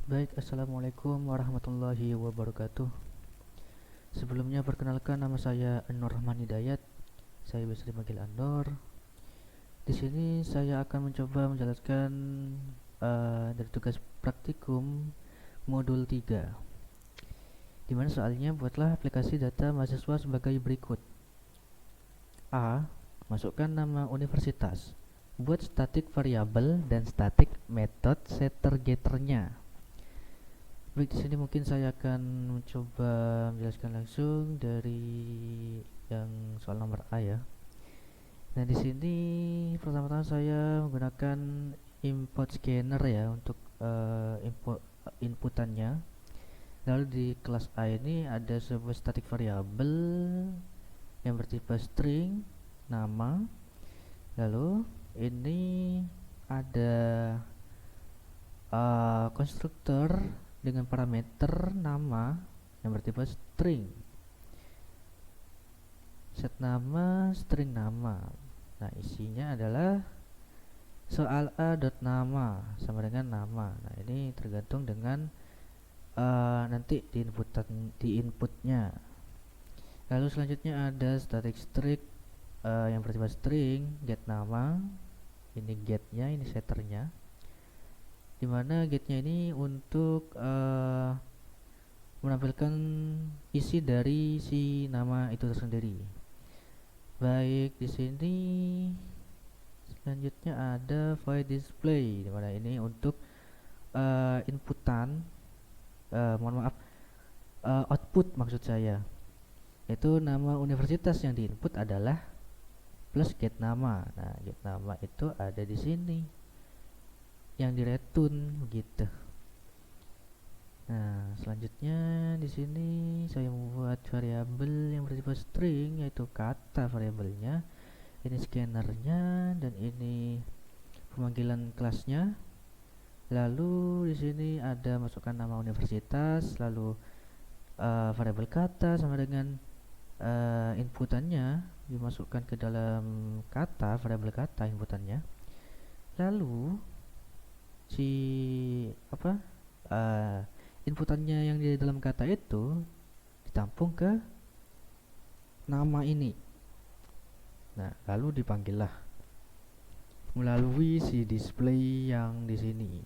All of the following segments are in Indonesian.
Baik, assalamualaikum warahmatullahi wabarakatuh. Sebelumnya perkenalkan, nama saya Anur Rahman Hidayat. Saya biasa dipanggil Anur. Di sini saya akan mencoba menjelaskan dari tugas praktikum modul 3. Di mana soalnya buatlah aplikasi data mahasiswa sebagai berikut. A. Masukkan nama universitas. Buat static variable dan static method setter getternya. Baik, di sini mungkin saya akan mencoba menjelaskan langsung dari yang soal nomor A ya. Nah, di sini pertama-tama saya menggunakan import scanner ya untuk inputannya. Lalu di kelas A ini ada sebuah static variable yang bertipe string nama. Lalu ini ada konstruktor dengan parameter nama yang bertipe string. Set nama string nama. Nah, isinya adalah soal a.nama sama dengan nama. Nah, ini tergantung dengan nanti di inputnya. Lalu selanjutnya ada static string yang bertipe string get nama. Ini getnya, ini setternya. Dimana getnya ini untuk menampilkan isi dari si nama itu tersendiri. Baik, di sini selanjutnya ada void display, dimana ini untuk inputan, mohon maaf, output maksud saya. Itu nama universitas yang diinput adalah plus get nama. Nah, get nama itu ada di sini yang direturn begitu. Nah, selanjutnya di sini saya membuat variabel yang bertipe string, yaitu kata variabelnya. Ini scannernya dan ini pemanggilan kelasnya. Lalu di sini ada masukkan nama universitas, lalu variabel kata sama dengan inputannya dimasukkan ke dalam kata, variabel kata inputannya. Lalu si inputannya yang di dalam kata itu ditampung ke nama ini. Nah, lalu dipanggillah melalui si display yang di sini.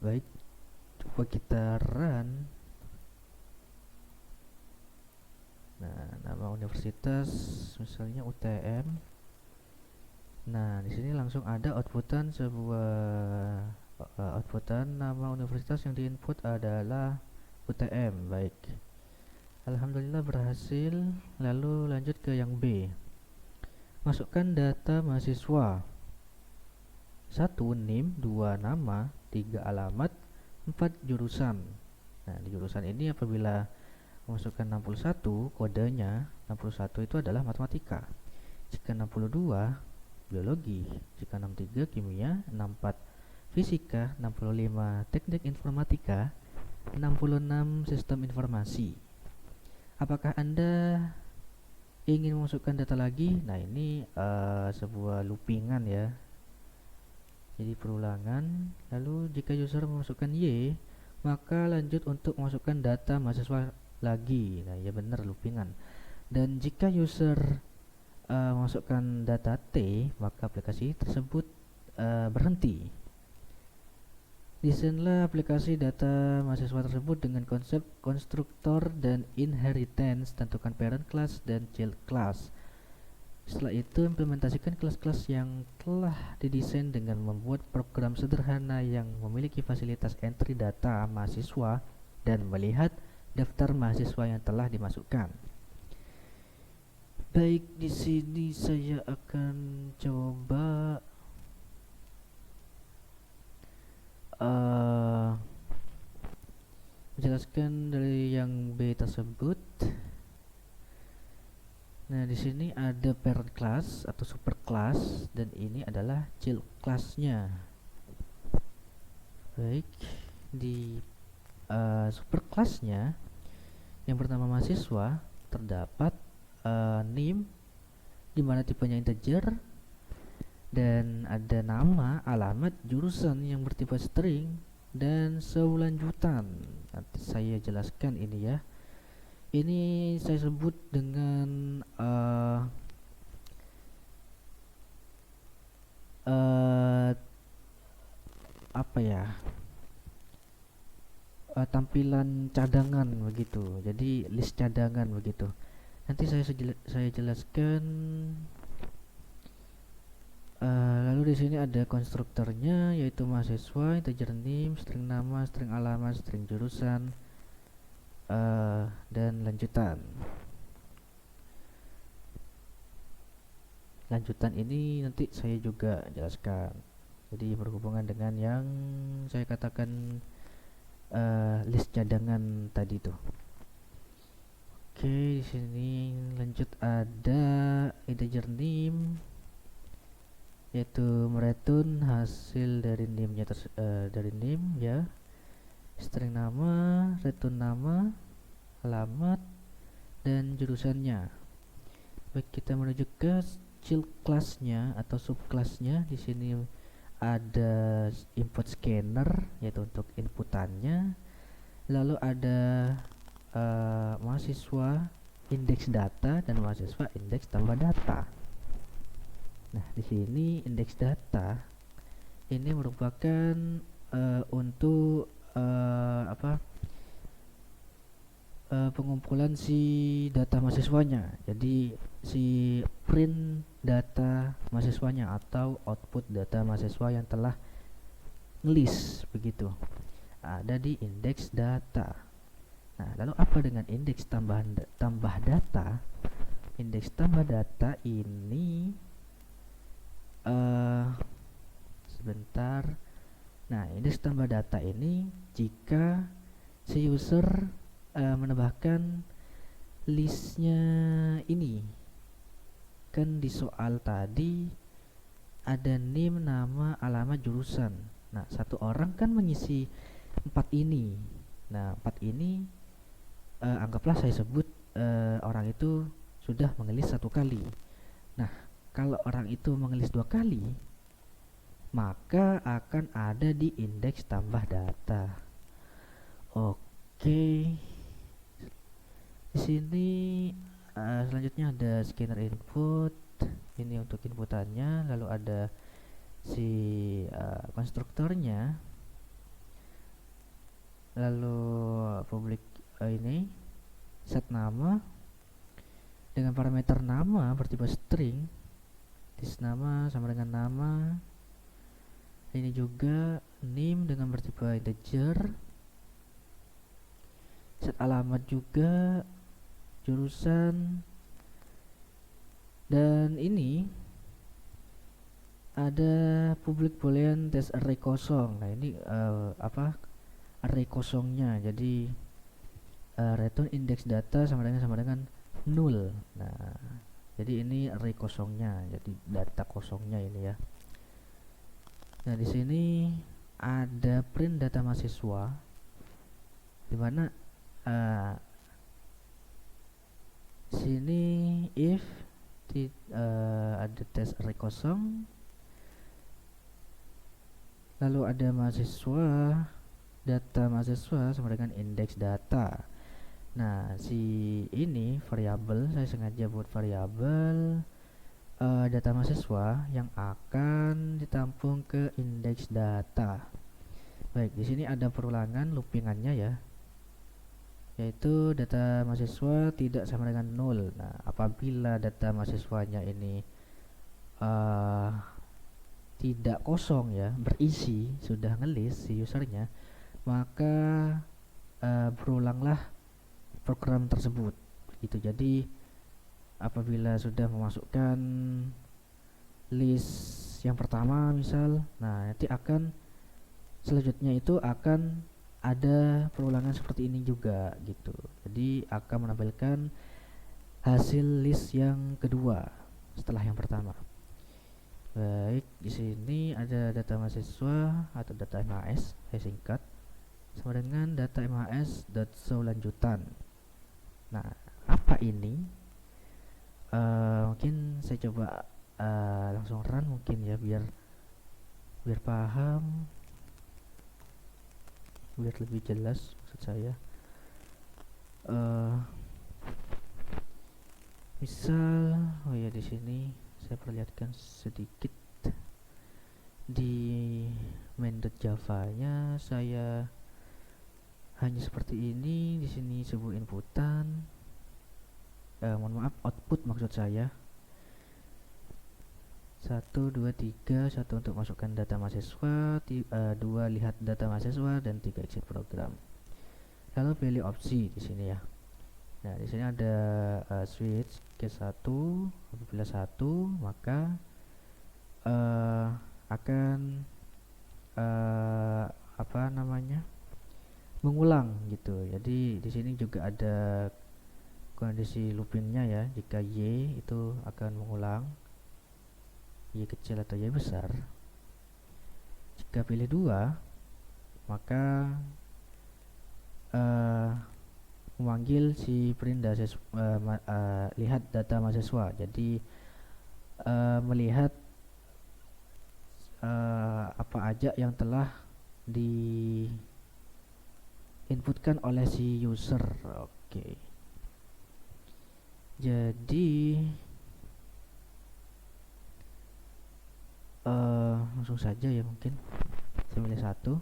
Baik, coba kita run. Nah, nama universitas misalnya UTM. Nah, di sini langsung ada outputan nama universitas yang diinput adalah UTM. Baik, alhamdulillah berhasil. Lalu lanjut ke yang B. Masukkan data mahasiswa. 1 NIM, 2 nama, 3 alamat, 4 jurusan. Nah, di jurusan ini apabila memasukkan 61, kodenya 61 itu adalah matematika. Jika 62 biologi, jika 63 kimia, 64 fisika, 65 teknik informatika, 66 sistem informasi. Apakah Anda ingin memasukkan data lagi? Nah, ini sebuah loopingan ya, jadi perulangan. Lalu jika user memasukkan Y, maka lanjut untuk memasukkan data mahasiswa lagi. Nah, ya benar, loopingan. Dan jika user memasukkan data T, maka aplikasi tersebut berhenti. Desainlah aplikasi data mahasiswa tersebut dengan konsep konstruktor dan inheritance. Tentukan parent class dan child class. Setelah itu implementasikan kelas-kelas yang telah didesain dengan membuat program sederhana yang memiliki fasilitas entry data mahasiswa dan melihat daftar mahasiswa yang telah dimasukkan. Baik, di sini saya akan coba menjelaskan dari yang B tersebut. Nah, di sini ada parent class atau super class dan ini adalah child classnya. Baik, di super classnya yang pertama mahasiswa terdapat NIM di mana tipenya integer dan ada nama, alamat, jurusan yang bertipe string dan selanjutan. Nanti saya jelaskan ini ya. Ini saya sebut dengan apa ya, tampilan cadangan begitu. Jadi list cadangan begitu. Nanti saya jelaskan. Lalu di sini ada konstruktornya, yaitu mahasiswa, integer name, string nama, string alamat, string jurusan, dan lanjutan. Lanjutan ini nanti saya juga jelaskan. Jadi berhubungan dengan yang saya katakan list cadangan tadi tuh. Oke, di sini lanjut ada integer name, yaitu mereturn hasil dari name-nya dari name ya. String nama, return nama, alamat, dan jurusannya. Baik, kita menuju ke child class-nya atau subclass-nya. Di sini ada input scanner, yaitu untuk inputannya. Lalu ada mahasiswa indeks data dan mahasiswa indeks tambah data. Nah, di sini indeks data ini merupakan untuk pengumpulan si data mahasiswanya. Jadi si print data mahasiswanya atau output data mahasiswa yang telah ngelis begitu ada di indeks data. Nah, lalu apa dengan indeks tambah data? Indeks tambah data ini sebentar. Nah, indeks tambah data ini jika si user menambahkan listnya ini. Kan di soal tadi ada name, nama, alamat, jurusan. Nah, satu orang kan mengisi 4 ini. Nah, 4 ini anggaplah saya sebut orang itu sudah mengelis 1 kali. Nah, kalau orang itu mengelis 2 kali, maka akan ada di indeks tambah data. Oke. Di sini selanjutnya ada scanner input. Ini untuk inputannya. Lalu ada si konstruktornya. Lalu public ini set nama dengan parameter nama bertipe string. This nama sama dengan nama. Ini juga name dengan bertipe integer. Set alamat juga, jurusan, dan ini ada public boolean test array kosong. Nah, ini array kosongnya. Jadi return index data sama dengan null. Nah, jadi ini array kosongnya, jadi data kosongnya ini ya. Nah, di sini ada print data mahasiswa, dimana sini if ada test array kosong, lalu ada mahasiswa, data mahasiswa sama dengan indeks data. Nah, si ini variabel, saya sengaja buat variabel data mahasiswa yang akan ditampung ke indeks data. Baik, di sini ada perulangan loopingannya ya, yaitu data mahasiswa tidak sama dengan 0. Nah, apabila data mahasiswanya ini tidak kosong ya, berisi, sudah ngelis si usernya, maka berulanglah program tersebut gitu. Jadi apabila sudah memasukkan list yang pertama misal, nah nanti akan selanjutnya itu akan ada perulangan seperti ini juga gitu. Jadi akan menampilkan hasil list yang kedua setelah yang pertama. Baik, di sini ada data mahasiswa atau data MHS, saya singkat, sama dengan data MHS selanjutan. Nah, apa ini? Mungkin saya coba langsung run mungkin ya, biar paham. biar lebih jelas maksud saya. Misal, oh ya di sini saya perlihatkan sedikit di main.java-nya saya hanya seperti ini. Di sini sebuah inputan, mohon maaf, output maksud saya. 1, 2, 3, 1 untuk masukkan data mahasiswa, 2 lihat data mahasiswa, dan 3 exit program. Lalu pilih opsi di sini ya. Nah, di sini ada switch ke 1. Apabila 1, maka akan apa namanya? Mengulang gitu. Jadi di sini juga ada kondisi loopingnya ya. Jika Y itu akan mengulang, Y kecil atau Y besar. Jika pilih 2, maka memanggil si print lihat data mahasiswa. Jadi melihat apa aja yang telah diinputkan oleh si user. Oke. Jadi langsung saja ya, mungkin saya pilih 1,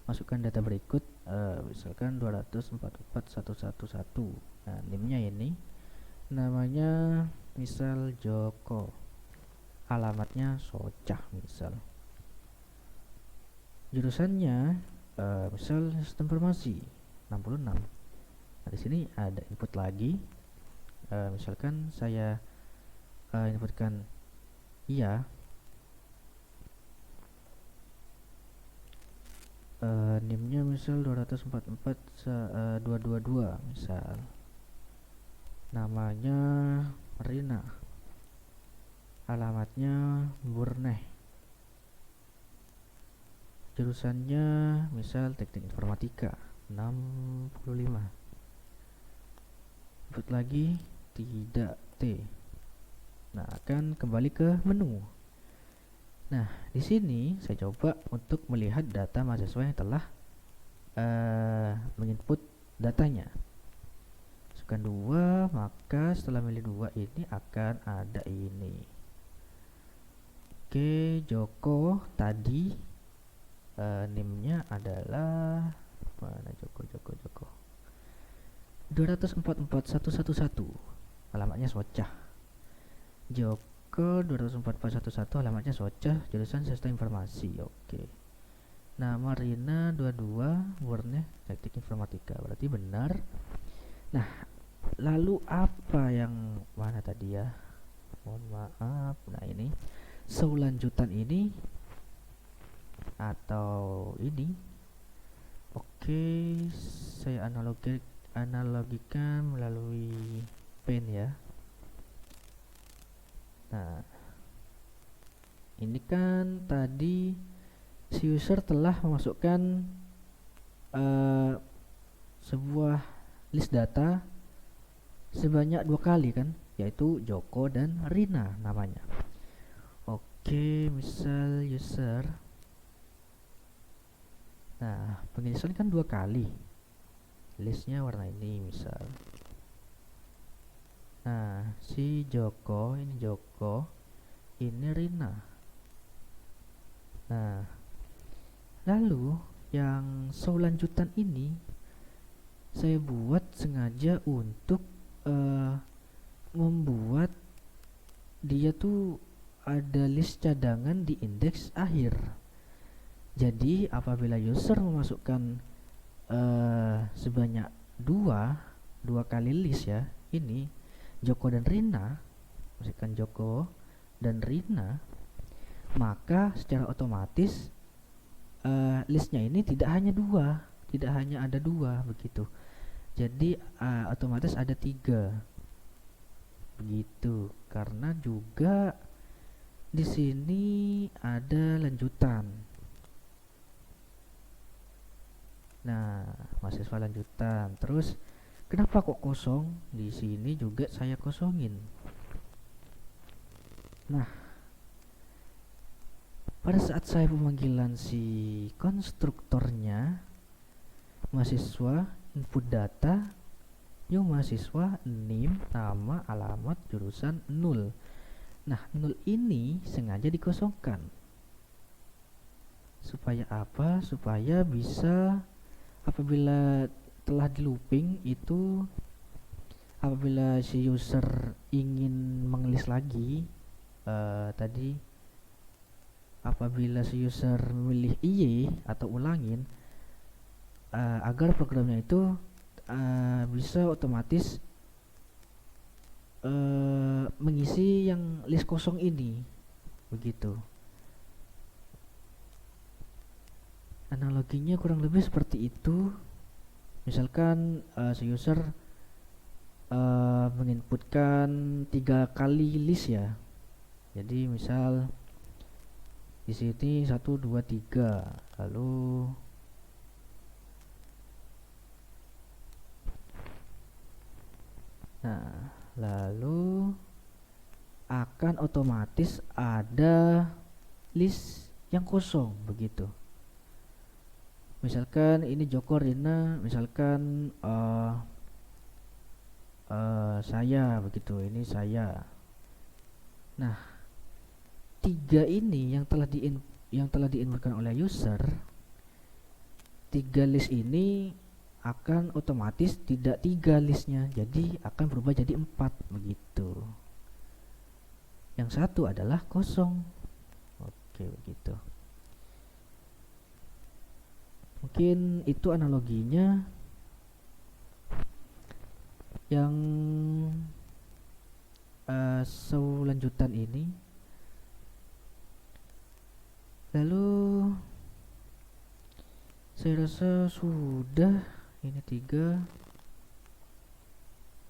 masukkan data berikut, misalkan 244.111. Nah, NIM-nya ini namanya misal Joko, alamatnya Socah misal, jurusannya misal sistem informasi 66. Nah, di sini ada input lagi, misalkan saya inputkan iya, NIM-nya misal 244.222 misal, namanya Rina, alamatnya Burneh, jurusannya misal teknik informatika 65. Input lagi tidak T. Nah, akan kembali ke menu. Nah, di sini saya coba untuk melihat data mahasiswa yang telah menginput datanya. Masukkan 2, maka setelah milih 2 ini akan ada ini. Oke, Joko tadi NIM-nya adalah mana, Joko 244.111, alamatnya Socah. Joko 244.111, alamatnya Socah, jurusan sistem informasi. Oke. Nama Rina 22, Burneh teknik informatika, berarti benar. Nah, lalu apa yang mana tadi ya, mohon maaf. Nah, ini selanjutan ini atau ini. Oke, saya analogikan melalui pen ya. Nah, ini kan tadi si user telah memasukkan sebuah list data sebanyak 2 kali kan, yaitu Joko dan Rina namanya. Oke, misal user, nah pengisian kan 2 kali, listnya warna ini misal. Nah, si Joko, ini Joko, ini Rina. Nah, lalu yang selanjutan ini saya buat sengaja untuk membuat dia tuh ada list cadangan di indeks akhir. Jadi apabila user memasukkan sebanyak 2 kali list ya, ini Joko dan Rina, masukkan Joko dan Rina, maka secara otomatis listnya ini tidak hanya ada 2 begitu. Jadi otomatis ada 3 begitu, karena juga di sini ada lanjutan. Nah, mahasiswa lanjutan. Terus kenapa kok kosong? Di sini juga saya kosongin. Nah, Pada saat saya pemanggilan si konstruktornya, mahasiswa input data, new mahasiswa, NIM, nama, alamat, jurusan, 0. Nah, 0 ini sengaja dikosongkan. Supaya apa? Supaya bisa apabila telah di looping itu, apabila si user ingin mengelis lagi, tadi apabila si user memilih IY atau ulangin, agar programnya itu bisa otomatis mengisi yang list kosong ini, begitu. Analoginya kurang lebih seperti itu. Misalkan si user menginputkan 3 kali list ya. Jadi misal di sini 1 2 3, lalu akan otomatis ada list yang kosong, begitu. Misalkan ini Joko Rina, misalkan saya, begitu. Ini saya. Nah, 3 ini yang telah diinputkan oleh user, 3 list ini akan otomatis tidak 3 listnya, jadi akan berubah jadi 4, begitu. Yang satu adalah kosong. Oke, begitu. Mungkin itu analoginya. Yang selanjutan ini, lalu saya rasa sudah. Ini 3,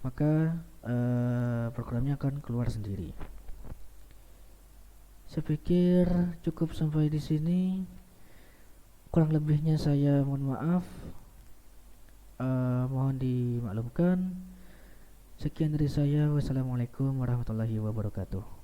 maka programnya akan keluar sendiri. Saya pikir cukup sampai di sini. Kurang lebihnya saya mohon maaf, mohon dimaklumkan. Sekian dari saya. Wassalamualaikum warahmatullahi wabarakatuh.